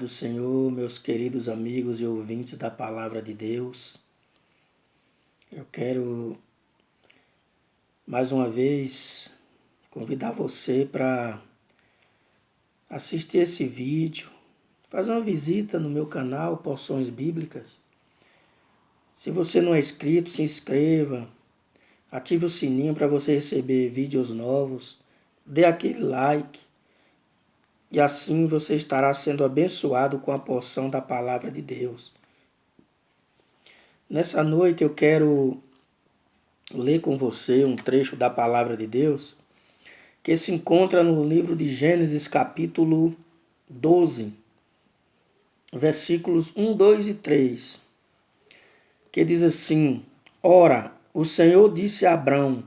do Senhor, meus queridos amigos e ouvintes da Palavra de Deus. Eu quero, mais uma vez, convidar você para assistir esse vídeo, fazer uma visita no meu canal Porções Bíblicas. Se você não é inscrito, se inscreva, ative o sininho para você receber vídeos novos, dê aquele like. E assim você estará sendo abençoado com a porção da Palavra de Deus. Nessa noite eu quero ler com você um trecho da Palavra de Deus que se encontra no livro de Gênesis, capítulo 12, versículos 1, 2 e 3, que diz assim: Ora, o Senhor disse a Abrão: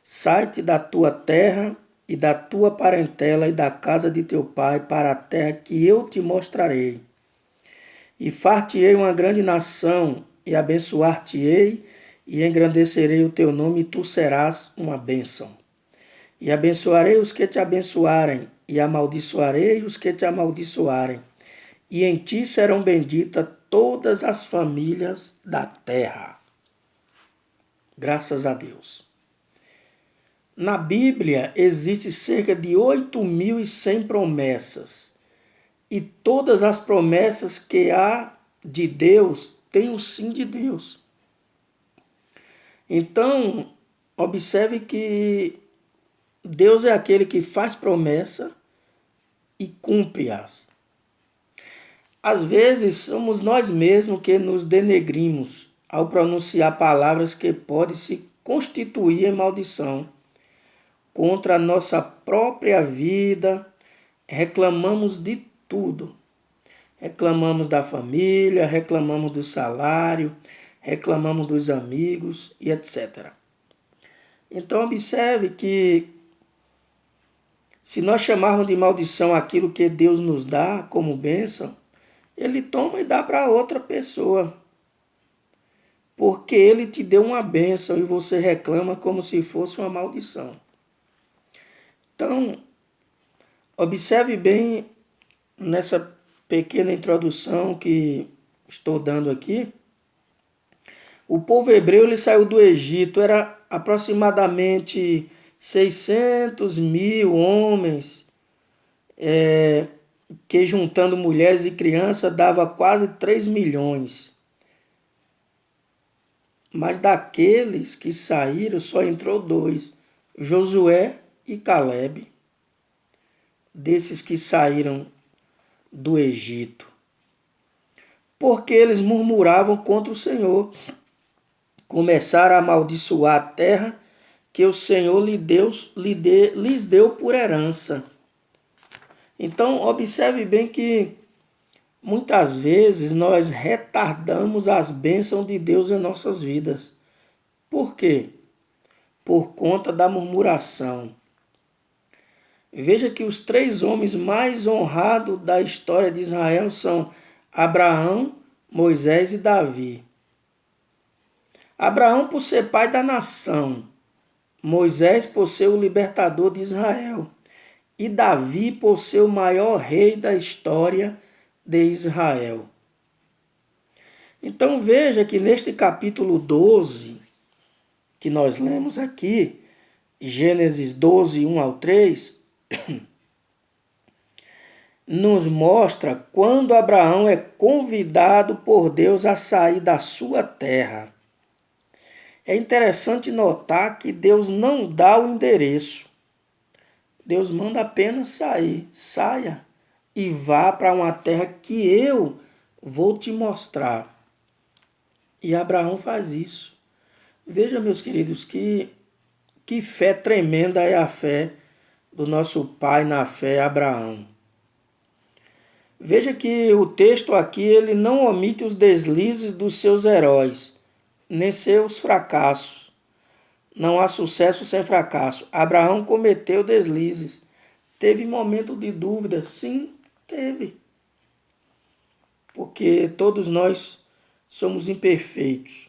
sai-te da tua terra e da tua parentela e da casa de teu pai para a terra que eu te mostrarei. E far-te-ei uma grande nação, e abençoar-te-ei, e engrandecerei o teu nome, e tu serás uma bênção. E abençoarei os que te abençoarem, e amaldiçoarei os que te amaldiçoarem. E em ti serão benditas todas as famílias da terra. Graças a Deus. Na Bíblia existe cerca de 8.100 promessas. E todas as promessas que há de Deus têm o sim de Deus. Então, observe que Deus é aquele que faz promessa e cumpre-as. Às vezes, somos nós mesmos que nos denegrimos ao pronunciar palavras que podem se constituir em maldição contra a nossa própria vida. Reclamamos de tudo. Reclamamos da família, reclamamos do salário, reclamamos dos amigos e etc. Então observe que se nós chamarmos de maldição aquilo que Deus nos dá como bênção, Ele toma e dá para outra pessoa. Porque Ele te deu uma bênção e você reclama como se fosse uma maldição. Então, observe bem nessa pequena introdução que estou dando aqui. O povo hebreu ele saiu do Egito, era aproximadamente 600.000 homens, que juntando mulheres e crianças dava quase 3 milhões. Mas daqueles que saíram só entrou 2, Josué e Calebe, desses que saíram do Egito. Porque eles murmuravam contra o Senhor. Começaram a amaldiçoar a terra que o Senhor lhes deu por herança. Então, observe bem que muitas vezes nós retardamos as bênçãos de Deus em nossas vidas. Por quê? Por conta da murmuração. Veja que os 3 homens mais honrados da história de Israel são Abraão, Moisés e Davi. Abraão por ser pai da nação, Moisés por ser o libertador de Israel e Davi por ser o maior rei da história de Israel. Então veja que neste capítulo 12, que nós lemos aqui, Gênesis 12, 1 ao 3, nos mostra quando Abraão é convidado por Deus a sair da sua terra. É interessante notar que Deus não dá o endereço. Deus manda apenas sair. Saia e vá para uma terra que eu vou te mostrar. E Abraão faz isso. Veja, meus queridos, que fé tremenda é a fé do nosso pai na fé, Abraão. Veja que o texto aqui ele não omite os deslizes dos seus heróis, nem seus fracassos. Não há sucesso sem fracasso. Abraão cometeu deslizes. Teve momento de dúvida? Sim, teve. Porque todos nós somos imperfeitos.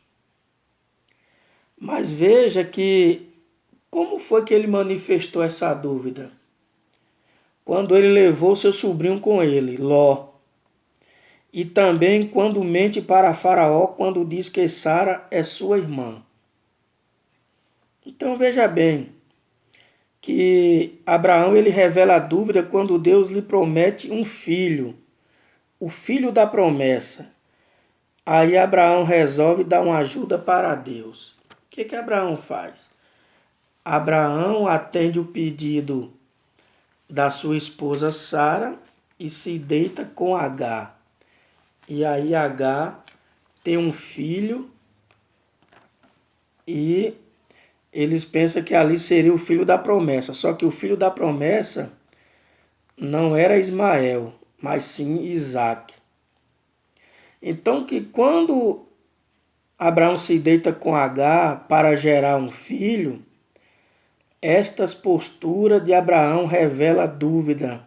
Mas veja que como foi que ele manifestou essa dúvida? Quando ele levou seu sobrinho com ele, Ló. e também quando mente para Faraó, quando diz que Sara é sua irmã. Então veja bem que Abraão ele revela a dúvida quando Deus lhe promete um filho, o filho da promessa. Aí Abraão resolve dar uma ajuda para Deus. O que Abraão faz? Abraão atende o pedido da sua esposa Sara e se deita com Agar. E aí Agar tem um filho e eles pensam que ali seria o filho da promessa. Só que o filho da promessa não era Ismael, mas sim Isaque. Então que quando Abraão se deita com Agar para gerar um filho, estas posturas de Abraão revela dúvida.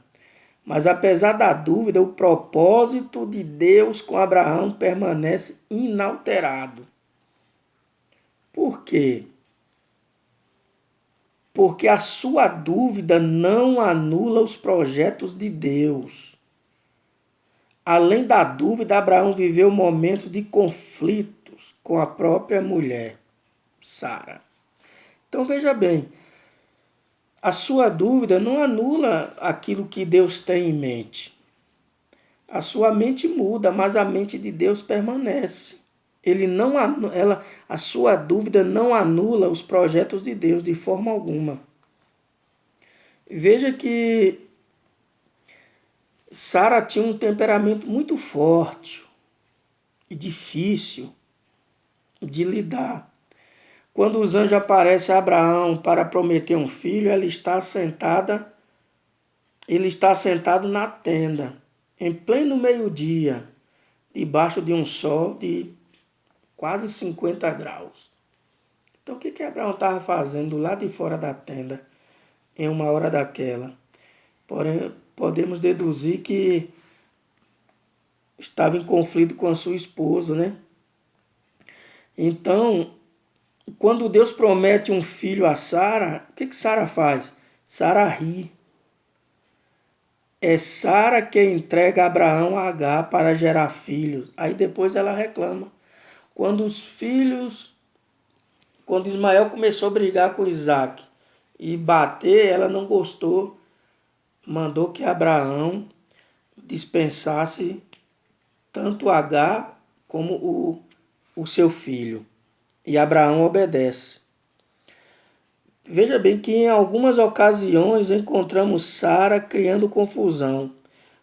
Mas apesar da dúvida, o propósito de Deus com Abraão permanece inalterado. Por quê? Porque a sua dúvida não anula os projetos de Deus. Além da dúvida, Abraão viveu momentos de conflitos com a própria mulher, Sara. Então veja bem, a sua dúvida não anula aquilo que Deus tem em mente. A sua mente muda, mas a mente de Deus permanece. A sua dúvida não anula os projetos de Deus de forma alguma. Veja que Sara tinha um temperamento muito forte e difícil de lidar. Quando os anjos aparecem a Abraão para prometer um filho, ele está sentado na tenda, em pleno meio-dia, debaixo de um sol de quase 50 graus. Então o que Abraão estava fazendo lá de fora da tenda, em uma hora daquela? Porém, podemos deduzir que estava em conflito com a sua esposa, né? Então, quando Deus promete um filho a Sara, o que Sara faz? Sara ri. É Sara quem entrega Abraão a Agar para gerar filhos. Aí depois ela reclama. Quando Ismael começou a brigar com Isaac e bater, ela não gostou. Mandou que Abraão dispensasse tanto Agar como o seu filho. E Abraão obedece. Veja bem que em algumas ocasiões encontramos Sara criando confusão.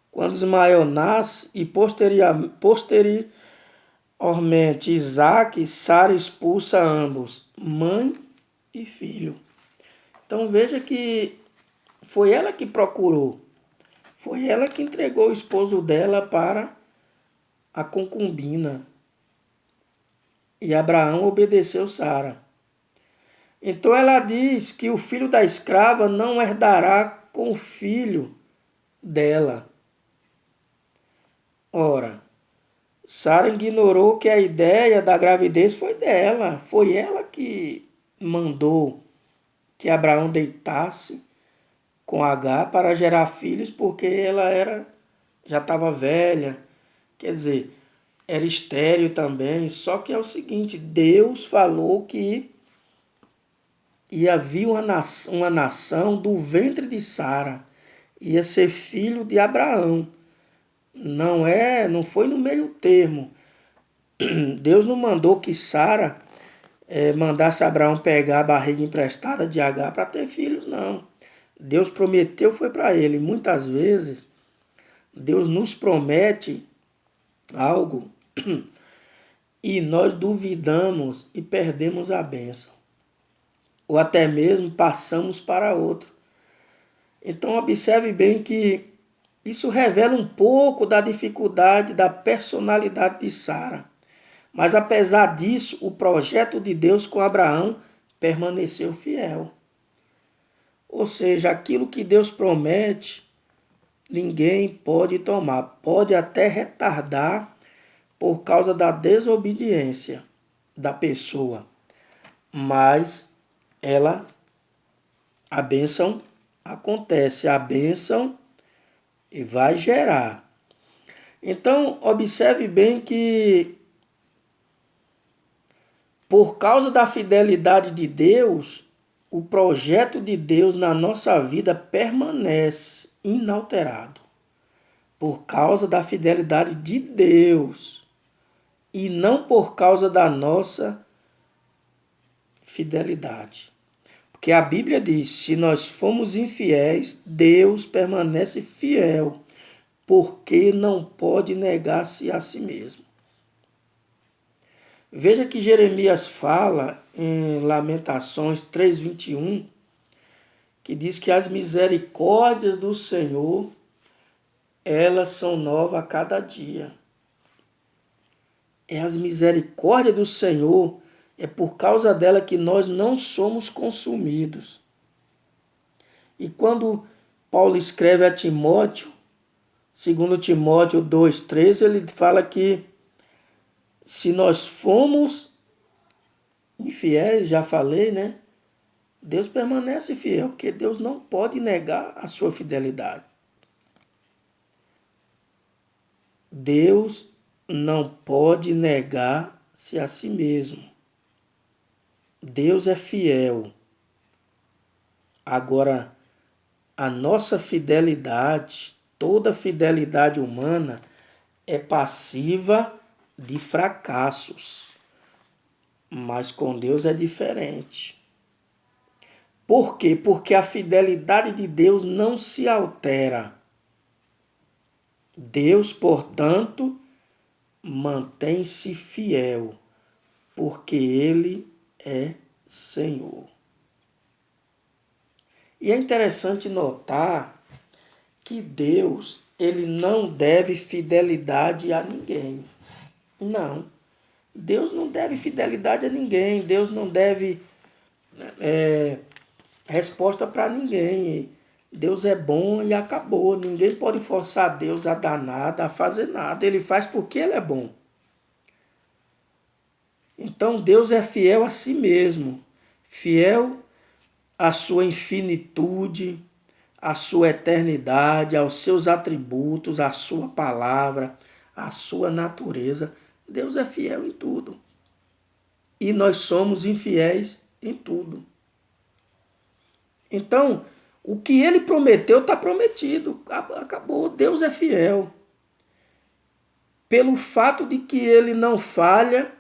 Quando Ismael nasce e posteriormente Isaac, Sara expulsa ambos, mãe e filho. Então veja que foi ela que procurou. Foi ela que entregou o esposo dela para a concubina. E Abraão obedeceu Sara. Então ela diz que o filho da escrava não herdará com o filho dela. Ora, Sara ignorou que a ideia da gravidez foi dela. Foi ela que mandou que Abraão deitasse com Agar para gerar filhos, porque ela já estava velha. Quer dizer, era estéril também. Só que é o seguinte, Deus falou que ia vir uma nação do ventre de Sara. Ia ser filho de Abraão. Não foi no meio termo. Deus não mandou que Sara mandasse Abraão pegar a barriga emprestada de Agar para ter filhos, não. Deus prometeu, foi para ele. Muitas vezes, Deus nos promete algo e nós duvidamos e perdemos a bênção. Ou até mesmo passamos para outro. Então observe bem que isso revela um pouco da dificuldade da personalidade de Sara. Mas apesar disso, o projeto de Deus com Abraão permaneceu fiel. Ou seja, aquilo que Deus promete, ninguém pode tomar. Pode até retardar por causa da desobediência da pessoa. Mas a bênção acontece. A bênção vai gerar. Então, observe bem que por causa da fidelidade de Deus, o projeto de Deus na nossa vida permanece inalterado. Por causa da fidelidade de Deus e não por causa da nossa fidelidade. Porque a Bíblia diz: se nós formos infiéis, Deus permanece fiel, porque não pode negar-se a si mesmo. Veja que Jeremias fala em Lamentações 3:21, que diz que as misericórdias do Senhor, elas são novas a cada dia. É as misericórdias do Senhor, é por causa dela que nós não somos consumidos. E quando Paulo escreve a Timóteo, 2 Timóteo 2:13, ele fala que se nós formos infiéis, já falei, né? Deus permanece fiel, porque Deus não pode negar a sua fidelidade. Deus não pode negar-se a si mesmo. Deus é fiel. Agora, a nossa fidelidade, toda fidelidade humana, é passiva de fracassos. Mas com Deus é diferente. Por quê? Porque a fidelidade de Deus não se altera. Deus, portanto, mantém-se fiel, porque Ele é Senhor. E é interessante notar que Deus, Ele não deve fidelidade a ninguém. Não. Deus não deve fidelidade a ninguém. Deus não deve resposta para ninguém. Deus é bom e acabou. Ninguém pode forçar Deus a dar nada, a fazer nada. Ele faz porque Ele é bom. Então Deus é fiel a si mesmo, fiel à sua infinitude, à sua eternidade, aos seus atributos, à sua palavra, à sua natureza. Deus é fiel em tudo. E nós somos infiéis em tudo. Então, o que Ele prometeu está prometido. Acabou. Deus é fiel. Pelo fato de que Ele não falha,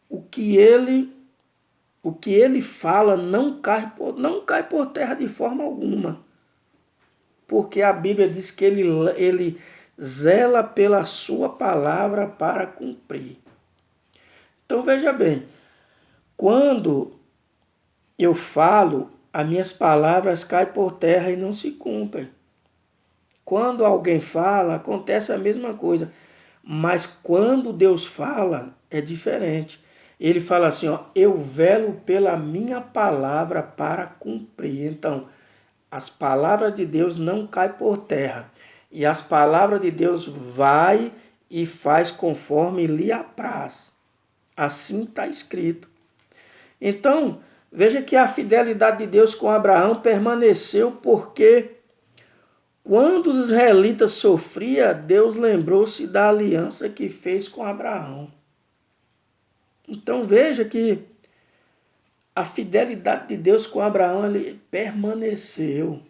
o que ele fala não cai por terra de forma alguma. Porque a Bíblia diz que ele zela pela sua palavra para cumprir. Então veja bem, quando eu falo, as minhas palavras caem por terra e não se cumprem. Quando alguém fala, acontece a mesma coisa. Mas quando Deus fala, é diferente. Ele fala assim, ó, eu velo pela minha palavra para cumprir. Então, as palavras de Deus não caem por terra. E as palavras de Deus vai e faz conforme lhe apraz. Assim está escrito. Então, veja que a fidelidade de Deus com Abraão permaneceu porque quando os israelitas sofriam, Deus lembrou-se da aliança que fez com Abraão. Então veja que a fidelidade de Deus com Abraão ele permaneceu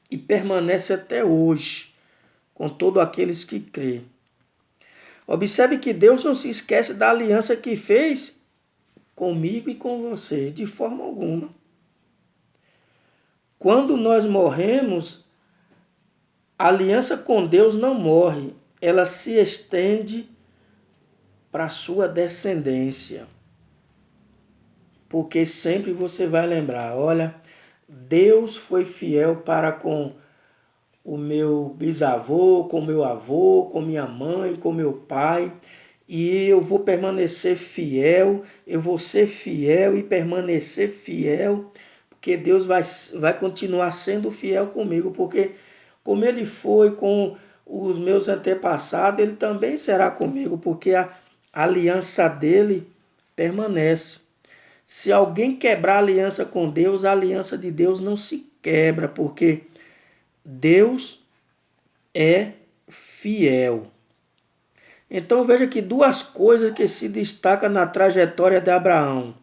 e permanece até hoje com todos aqueles que crêem. Observe que Deus não se esquece da aliança que fez comigo e com você, de forma alguma. Quando nós morremos, a aliança com Deus não morre, ela se estende para a sua descendência. Porque sempre você vai lembrar, olha, Deus foi fiel para com o meu bisavô, com meu avô, com minha mãe, com meu pai, e eu vou permanecer fiel, eu vou ser fiel e permanecer fiel, porque Deus vai continuar sendo fiel comigo, porque como Ele foi com os meus antepassados, Ele também será comigo, porque a aliança dele permanece. Se alguém quebrar a aliança com Deus, a aliança de Deus não se quebra, porque Deus é fiel. Então veja que duas coisas que se destacam na trajetória de Abraão.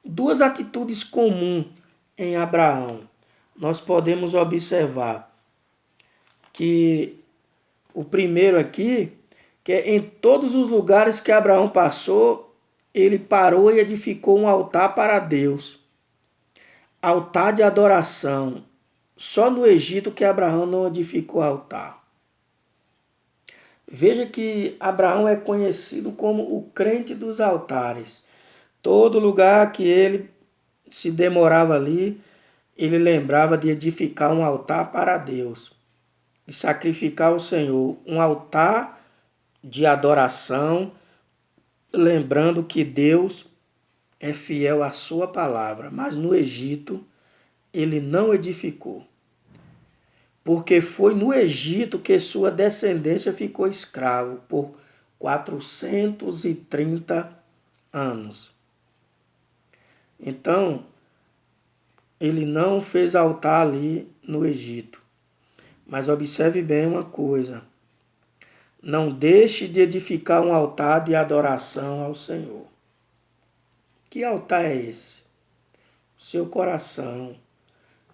Duas atitudes comuns em Abraão. Nós podemos observar que o primeiro aqui, que é em todos os lugares que Abraão passou, ele parou e edificou um altar para Deus. Altar de adoração. Só no Egito que Abraão não edificou altar. Veja que Abraão é conhecido como o crente dos altares. Todo lugar que ele se demorava ali, ele lembrava de edificar um altar para Deus e sacrificar ao Senhor, um altar de adoração, lembrando que Deus é fiel à sua palavra. Mas no Egito ele não edificou, porque foi no Egito que sua descendência ficou escravo por 430 anos. Então, ele não fez altar ali no Egito. Mas observe bem uma coisa. Não deixe de edificar um altar de adoração ao Senhor. Que altar é esse? O seu coração.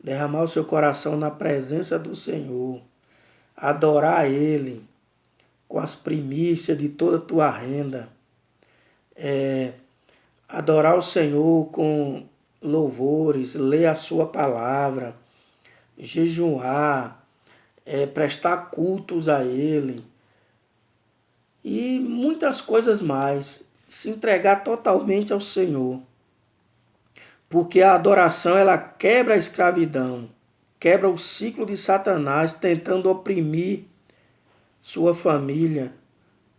Derramar o seu coração na presença do Senhor. Adorar Ele com as primícias de toda a tua renda. Adorar o Senhor com louvores, ler a sua palavra, jejuar, prestar cultos a Ele e muitas coisas mais. Se entregar totalmente ao Senhor. Porque a adoração ela quebra a escravidão, quebra o ciclo de Satanás tentando oprimir sua família.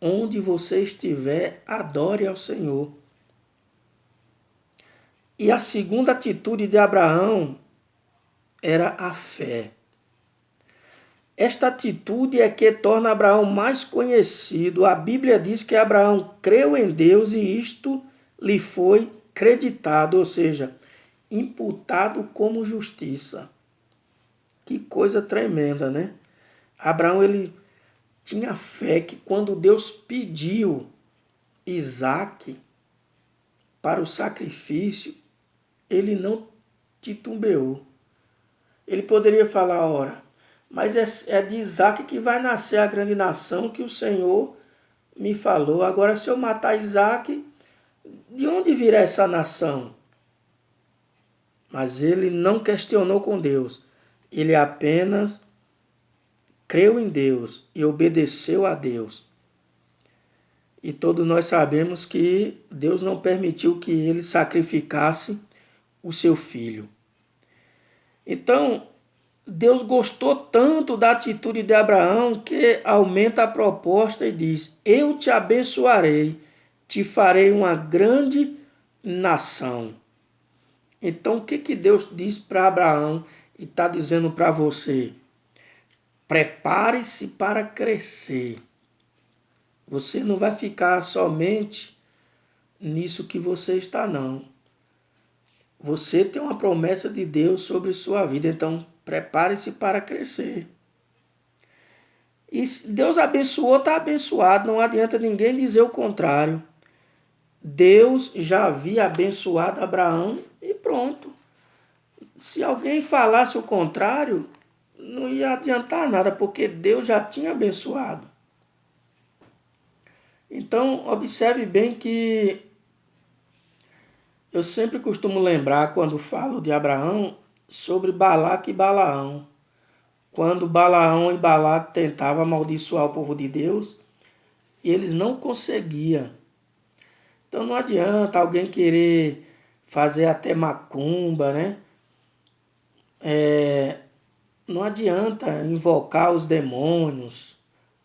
Onde você estiver, adore ao Senhor. E a segunda atitude de Abraão era a fé. Esta atitude é que torna Abraão mais conhecido. A Bíblia diz que Abraão creu em Deus e isto lhe foi creditado, ou seja, imputado como justiça. Que coisa tremenda, né? Abraão ele tinha fé que quando Deus pediu Isaque para o sacrifício, ele não titubeou. Ele poderia falar, ora, mas é de Isaque que vai nascer a grande nação que o Senhor me falou. Agora, se eu matar Isaque, de onde virá essa nação? Mas ele não questionou com Deus. Ele apenas creu em Deus e obedeceu a Deus. E todos nós sabemos que Deus não permitiu que ele sacrificasse o seu filho. Então, Deus gostou tanto da atitude de Abraão que aumenta a proposta e diz: eu te abençoarei, te farei uma grande nação. Então, o que Deus diz para Abraão e está dizendo para você? Prepare-se para crescer. Você não vai ficar somente nisso que você está, não. Você tem uma promessa de Deus sobre sua vida, então prepare-se para crescer. E se Deus abençoou, está abençoado, não adianta ninguém dizer o contrário. Deus já havia abençoado Abraão e pronto. Se alguém falasse o contrário, não ia adiantar nada, porque Deus já tinha abençoado. Então, observe bem que eu sempre costumo lembrar, quando falo de Abraão, sobre Balaque e Balaão. Quando Balaão e Balaque tentavam amaldiçoar o povo de Deus, eles não conseguiam. Então não adianta alguém querer fazer até macumba, né? Não adianta invocar os demônios.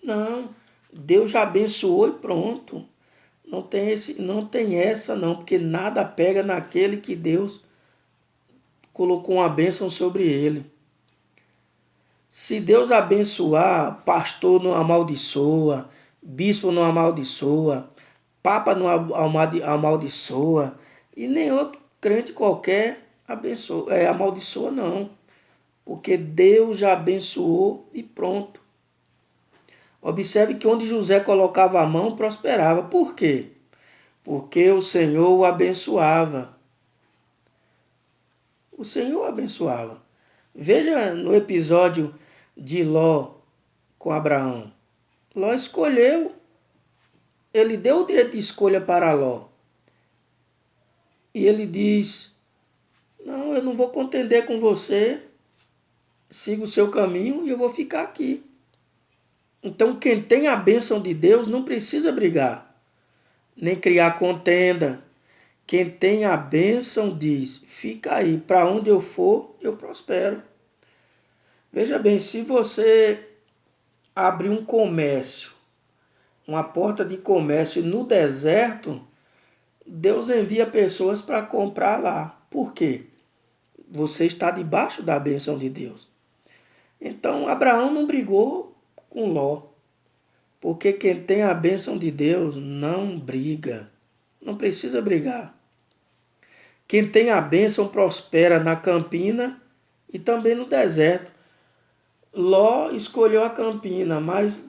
Não, Deus já abençoou e pronto. Não tem essa não, porque nada pega naquele que Deus colocou uma bênção sobre ele. Se Deus abençoar, pastor não amaldiçoa, bispo não amaldiçoa, papa não amaldiçoa, e nem outro crente qualquer amaldiçoa não. Porque Deus já abençoou e pronto. Observe que onde José colocava a mão, prosperava. Por quê? Porque o Senhor o abençoava. O Senhor o abençoava. Veja no episódio de Ló com Abraão. Ló escolheu, ele deu o direito de escolha para Ló. E ele diz: não, eu não vou contender com você, siga o seu caminho e eu vou ficar aqui. Então quem tem a bênção de Deus não precisa brigar, nem criar contenda. Quem tem a bênção diz: fica aí, para onde eu for, eu prospero. Veja bem, se você abrir um comércio, uma porta de comércio no deserto, Deus envia pessoas para comprar lá. Por quê? Você está debaixo da bênção de Deus. Então Abraão não brigou com Ló, porque quem tem a bênção de Deus não briga, não precisa brigar. Quem tem a bênção prospera na campina e também no deserto. Ló escolheu a campina, mas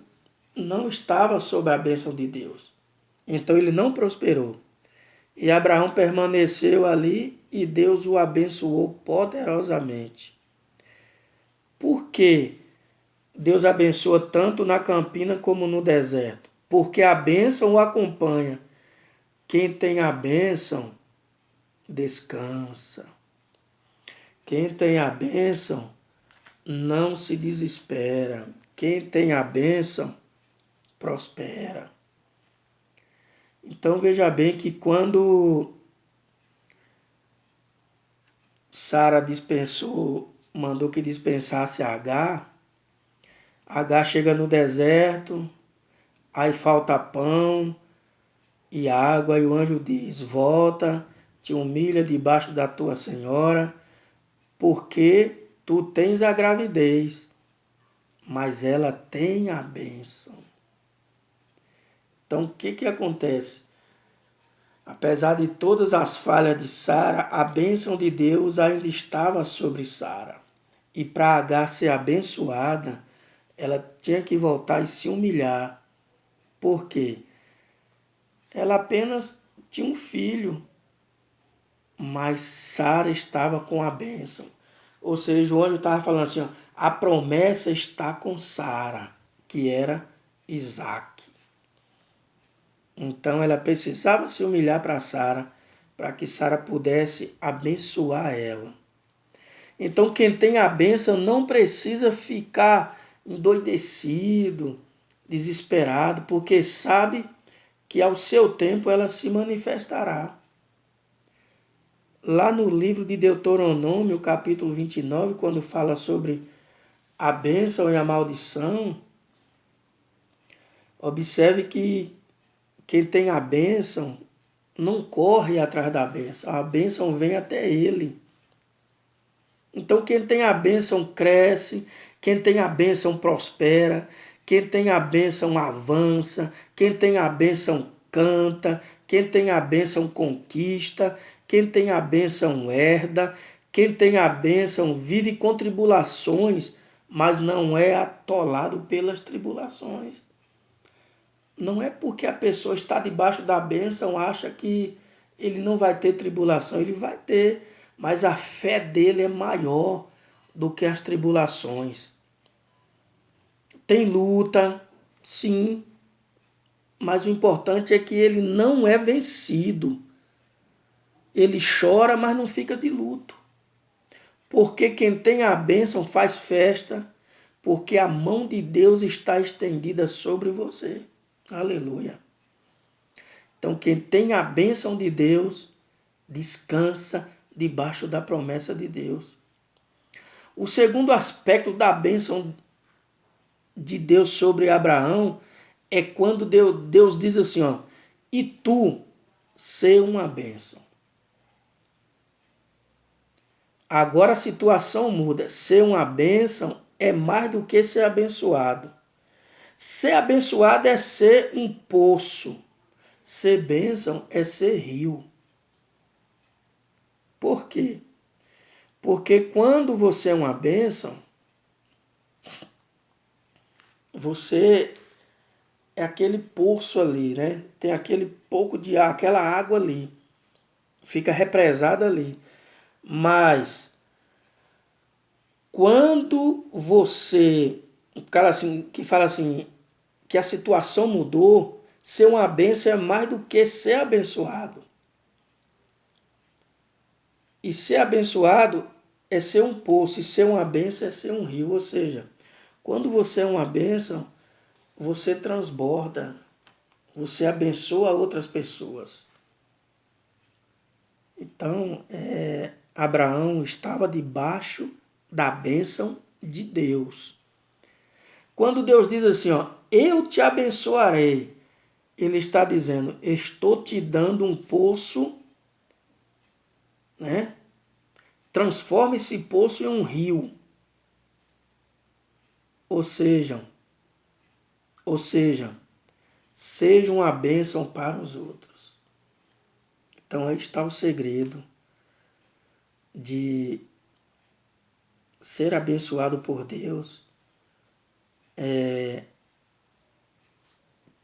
não estava sob a bênção de Deus. Então ele não prosperou. E Abraão permaneceu ali e Deus o abençoou poderosamente. Por que Deus abençoa tanto na campina como no deserto? Porque a bênção o acompanha. Quem tem a bênção, descansa. Quem tem a bênção, não se desespera. Quem tem a bênção, prospera. Então veja bem que quando Sara mandou que dispensasse a Agar, Agar chega no deserto, aí falta pão e água, e o anjo diz: volta, te humilha debaixo da tua senhora, porque tu tens a gravidez, mas ela tem a bênção. Então o que acontece? Apesar de todas as falhas de Sara, a bênção de Deus ainda estava sobre Sara. E para Agar ser abençoada, ela tinha que voltar e se humilhar. Por quê? Ela apenas tinha um filho, mas Sara estava com a bênção. Ou seja, o anjo estava falando assim, ó, a promessa está com Sara, que era Isaac. Então ela precisava se humilhar para Sara, para que Sara pudesse abençoar ela. Então quem tem a bênção não precisa ficar endoidecido, desesperado, porque sabe que ao seu tempo ela se manifestará. Lá no livro de Deuteronômio, capítulo 29, quando fala sobre a bênção e a maldição, observe que quem tem a bênção não corre atrás da bênção, a bênção vem até ele. Então quem tem a bênção cresce, quem tem a bênção prospera, quem tem a bênção avança, quem tem a bênção canta, quem tem a bênção conquista, quem tem a bênção herda, quem tem a bênção vive com tribulações, mas não é atolado pelas tribulações. Não é porque a pessoa está debaixo da bênção, acha que ele não vai ter tribulação, ele vai ter, mas a fé dele é maior do que as tribulações. Tem luta, sim, mas o importante é que ele não é vencido. Ele chora, mas não fica de luto. Porque quem tem a bênção faz festa, porque a mão de Deus está estendida sobre você. Aleluia. Então, quem tem a bênção de Deus, descansa debaixo da promessa de Deus. O segundo aspecto da bênção de Deus sobre Abraão é quando Deus diz assim, ó, e tu ser uma bênção. Agora a situação muda. Ser uma bênção é mais do que ser abençoado. Ser abençoado é ser um poço. Ser bênção é ser rio. Por quê? Porque quando você é uma bênção, você é aquele poço ali, né? Tem aquele pouco de ar, aquela água ali. Fica represada ali. Mas quando você, o cara assim, que fala assim, que a situação mudou, ser uma bênção é mais do que ser abençoado. E ser abençoado é ser um poço, e ser uma bênção é ser um rio. Ou seja, quando você é uma bênção, você transborda, você abençoa outras pessoas. Então, Abraão estava debaixo da bênção de Deus. Quando Deus diz assim, ó, eu te abençoarei, ele está dizendo, estou te dando um poço, né? Transforma esse poço em um rio. Ou seja, seja uma bênção para os outros. Então aí está o segredo de ser abençoado por Deus,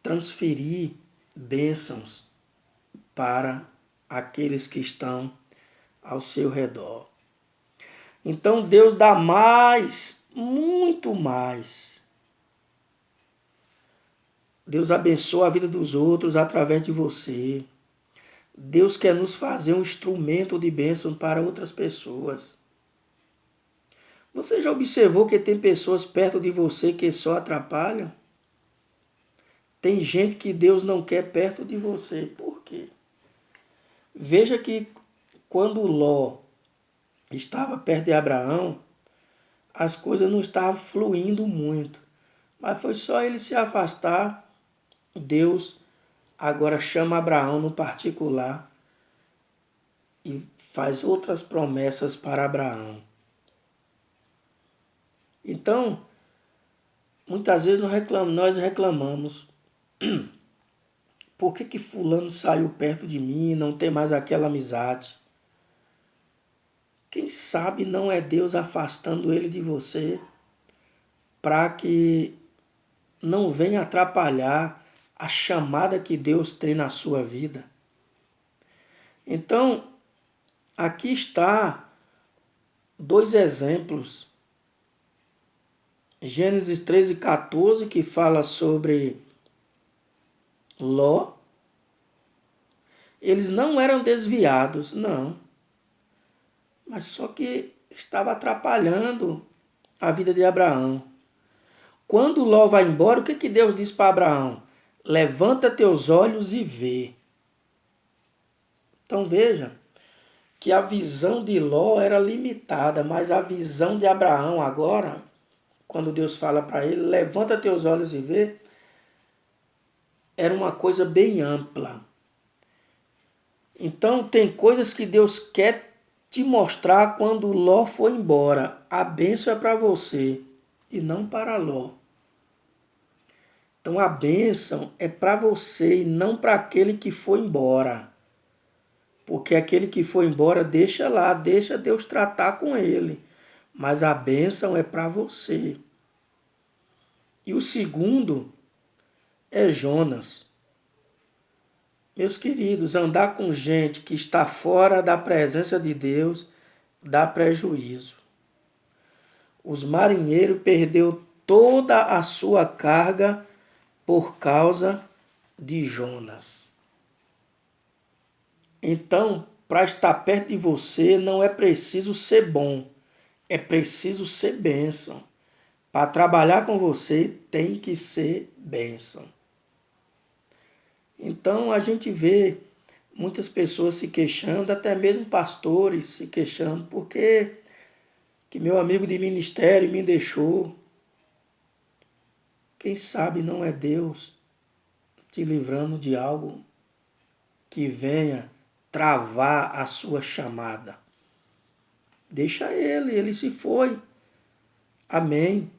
transferir bênçãos para aqueles que estão ao seu redor. Então Deus dá mais, muito mais. Deus abençoa a vida dos outros através de você. Deus quer nos fazer um instrumento de bênção para outras pessoas. Você já observou que tem pessoas perto de você que só atrapalham? Tem gente que Deus não quer perto de você. Por quê? Veja que quando Ló estava perto de Abraão, as coisas não estavam fluindo muito. Mas foi só ele se afastar, Deus agora chama Abraão no particular e faz outras promessas para Abraão. Então, muitas vezes nós reclamamos. Por que fulano saiu perto de mim, não tem mais aquela amizade? Quem sabe não é Deus afastando ele de você para que não venha atrapalhar a chamada que Deus tem na sua vida. Então, aqui está dois exemplos. Gênesis 13:14, que fala sobre Ló. Eles não eram desviados, não. Mas só que estava atrapalhando a vida de Abraão. Quando Ló vai embora, o que Deus diz para Abraão? Levanta teus olhos e vê. Então veja que a visão de Ló era limitada, mas a visão de Abraão agora, quando Deus fala para ele, levanta teus olhos e vê, era uma coisa bem ampla. Então tem coisas que Deus quer te mostrar quando Ló for embora. A bênção é para você e não para Ló. Então a bênção é para você e não para aquele que foi embora. Porque aquele que foi embora, deixa lá, deixa Deus tratar com ele. Mas a bênção é para você. E o segundo é Jonas. Meus queridos, andar com gente que está fora da presença de Deus dá prejuízo. Os marinheiros perderam toda a sua carga por causa de Jonas. Então, para estar perto de você, não é preciso ser bom, é preciso ser bênção. Para trabalhar com você, tem que ser bênção. Então, a gente vê muitas pessoas se queixando, até mesmo pastores se queixando, porque que meu amigo de ministério me deixou. Quem sabe não é Deus te livrando de algo que venha travar a sua chamada. Deixa ele se foi. Amém.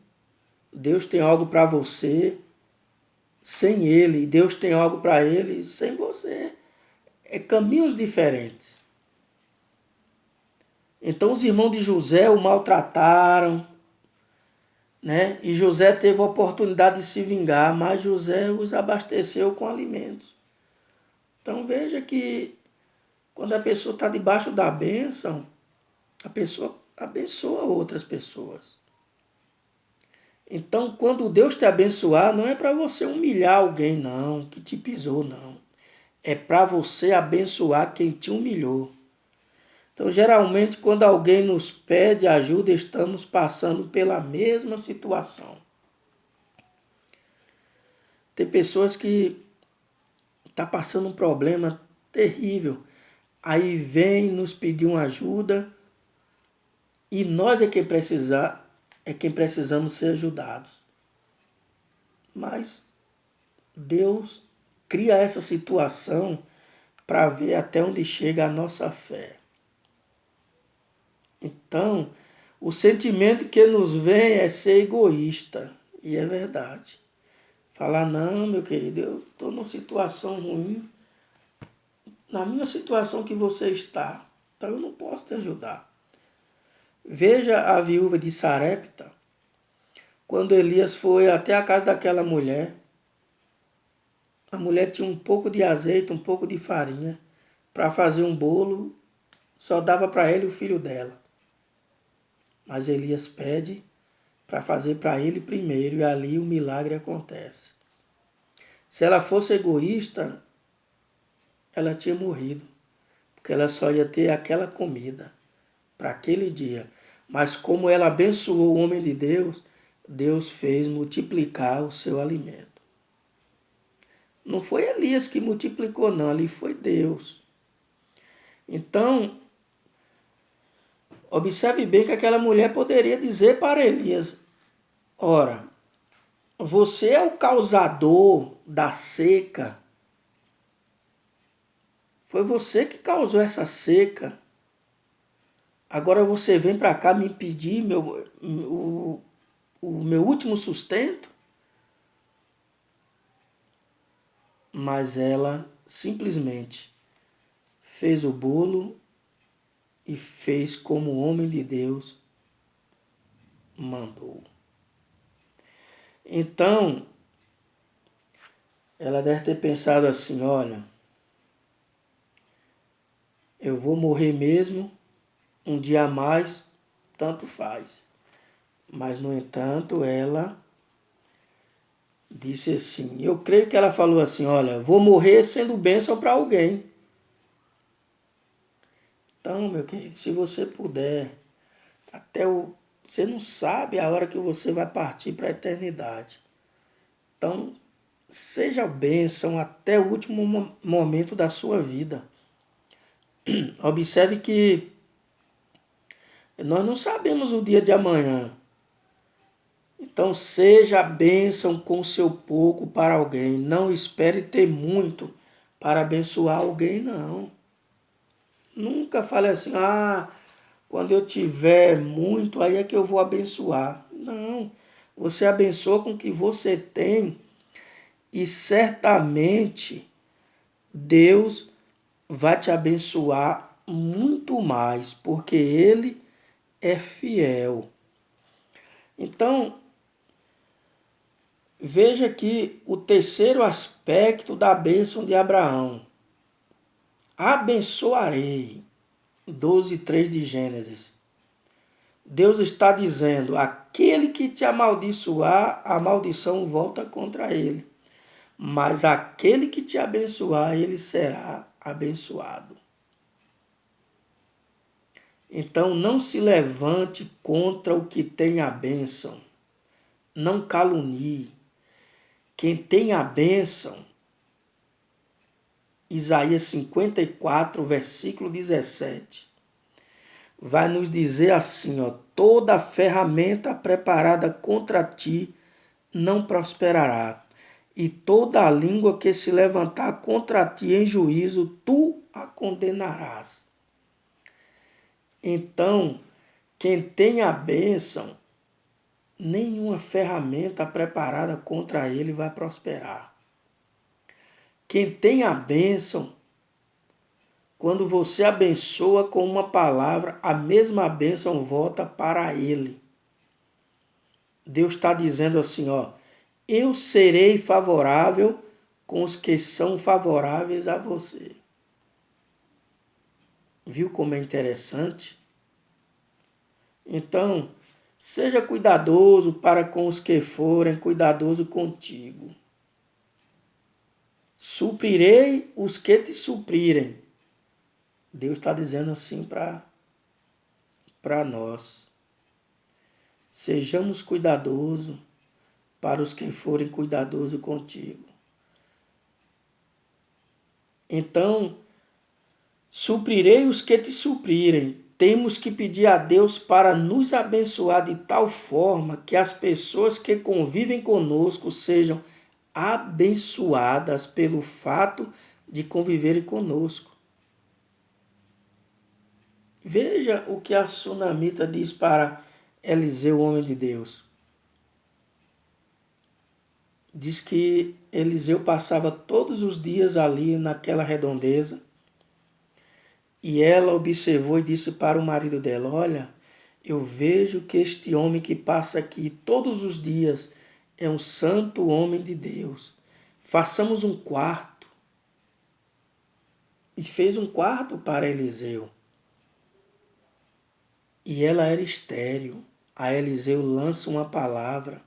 Deus tem algo para você sem ele, Deus tem algo para ele sem você. É caminhos diferentes. Então os irmãos de José o maltrataram, né? E José teve a oportunidade de se vingar, mas José os abasteceu com alimentos. Então veja que quando a pessoa está debaixo da bênção, a pessoa abençoa outras pessoas. Então, quando Deus te abençoar, não é para você humilhar alguém, não, que te pisou, não. É para você abençoar quem te humilhou. Então, geralmente, quando alguém nos pede ajuda, estamos passando pela mesma situação. Tem pessoas que estão passando um problema terrível. Aí vem nos pedir uma ajuda e nós é quem precisamos ser ajudados. Mas Deus cria essa situação para ver até onde chega a nossa fé. Então, o sentimento que nos vem é ser egoísta, e é verdade. Falar, não, meu querido, eu estou numa situação ruim, na mesma situação que você está, então eu não posso te ajudar. Veja a viúva de Sarepta, quando Elias foi até a casa daquela mulher. A mulher tinha um pouco de azeite, um pouco de farinha, para fazer um bolo, só dava para ele o filho dela. Mas Elias pede para fazer para ele primeiro, e ali o milagre acontece. Se ela fosse egoísta, ela tinha morrido, porque ela só ia ter aquela comida para aquele dia. Mas como ela abençoou o homem de Deus, Deus fez multiplicar o seu alimento. Não foi Elias que multiplicou, não, ali foi Deus. Então, observe bem que aquela mulher poderia dizer para Elias, ora, você é o causador da seca. Foi você que causou essa seca. Agora você vem para cá me pedir o meu último sustento? Mas ela simplesmente fez o bolo e fez como o homem de Deus mandou. Então, ela deve ter pensado assim, olha, eu vou morrer mesmo, um dia a mais, tanto faz. Mas, no entanto, ela disse assim, eu creio que ela falou assim, olha, vou morrer sendo bênção para alguém. Então, meu querido, se você puder, você não sabe a hora que você vai partir para a eternidade. Então, seja bênção até o último momento da sua vida. Observe que nós não sabemos o dia de amanhã. Então, seja bênção com o seu pouco para alguém. Não espere ter muito para abençoar alguém, não. Nunca fale assim, quando eu tiver muito, aí é que eu vou abençoar. Não, você abençoa com o que você tem e certamente Deus vai te abençoar muito mais, porque Ele é fiel. Então, veja aqui o terceiro aspecto da bênção de Abraão. Abençoarei. 12:3 de Gênesis. Deus está dizendo, aquele que te amaldiçoar, a maldição volta contra ele. Mas aquele que te abençoar, ele será abençoado. Então não se levante contra o que tem a bênção. Não calunie. Quem tem a bênção, Isaías 54, versículo 17, vai nos dizer assim, toda ferramenta preparada contra ti não prosperará, e toda a língua que se levantar contra ti em juízo, tu a condenarás. Então, quem tem a bênção, nenhuma ferramenta preparada contra ele vai prosperar. Quem tem a bênção, quando você abençoa com uma palavra, a mesma bênção volta para ele. Deus está dizendo assim, ó, eu serei favorável com os que são favoráveis a você. Viu como é interessante? Então, seja cuidadoso para com os que forem cuidadoso contigo. Suprirei os que te suprirem. Deus está dizendo assim para nós. Sejamos cuidadosos para os que forem cuidadosos contigo. Então, suprirei os que te suprirem. Temos que pedir a Deus para nos abençoar de tal forma que as pessoas que convivem conosco sejam abençoadas pelo fato de conviverem conosco. Veja o que a sunamita diz para Eliseu, homem de Deus. Diz que Eliseu passava todos os dias ali naquela redondeza e ela observou e disse para o marido dela, olha, eu vejo que este homem que passa aqui todos os dias é um santo homem de Deus. Façamos um quarto. E fez um quarto para Eliseu. E ela era estéril. A Eliseu lança uma palavra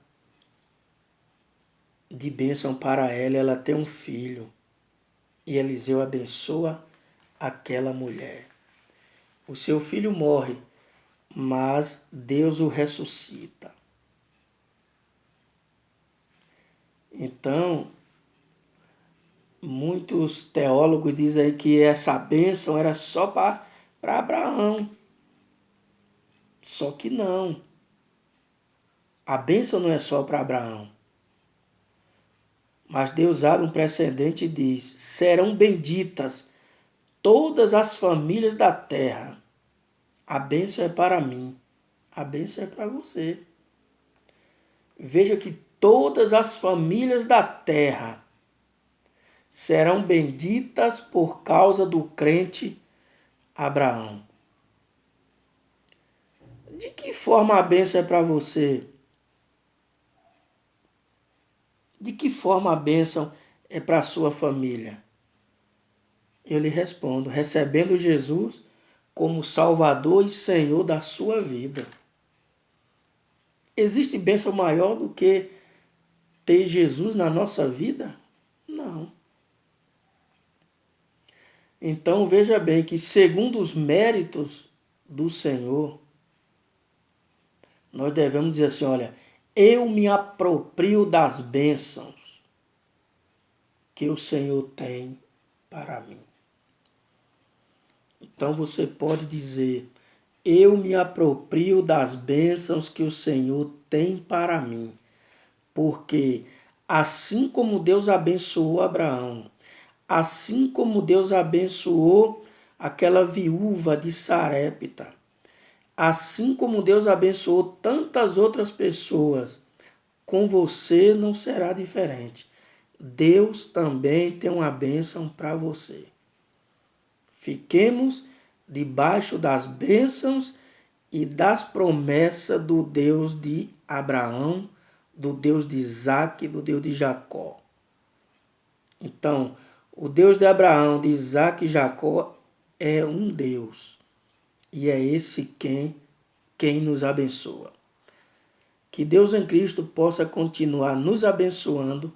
de bênção para ela tem um filho. E Eliseu abençoa aquela mulher. O seu filho morre, mas Deus o ressuscita. Então, muitos teólogos dizem aí que essa bênção era só para Abraão. Só que não. A bênção não é só para Abraão. Mas Deus abre um precedente e diz, serão benditas todas as famílias da terra. A bênção é para mim. A bênção é para você. Veja que todas as famílias da terra serão benditas por causa do crente Abraão. De que forma a bênção é para você? De que forma a bênção é para a sua família? Eu lhe respondo, recebendo Jesus como Salvador e Senhor da sua vida. Existe bênção maior do que ter Jesus na nossa vida? Não. Então veja bem que segundo os méritos do Senhor, nós devemos dizer assim, olha, eu me aproprio das bênçãos que o Senhor tem para mim. Então você pode dizer, eu me aproprio das bênçãos que o Senhor tem para mim. Porque assim como Deus abençoou Abraão, assim como Deus abençoou aquela viúva de Sarepta, assim como Deus abençoou tantas outras pessoas, com você não será diferente. Deus também tem uma bênção para você. Fiquemos debaixo das bênçãos e das promessas do Deus de Abraão, do Deus de Isaac e do Deus de Jacó. Então, o Deus de Abraão, de Isaac e Jacó é um Deus. E é esse quem nos abençoa. Que Deus em Cristo possa continuar nos abençoando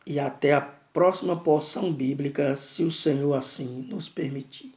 e até a próxima porção bíblica, se o Senhor assim nos permitir.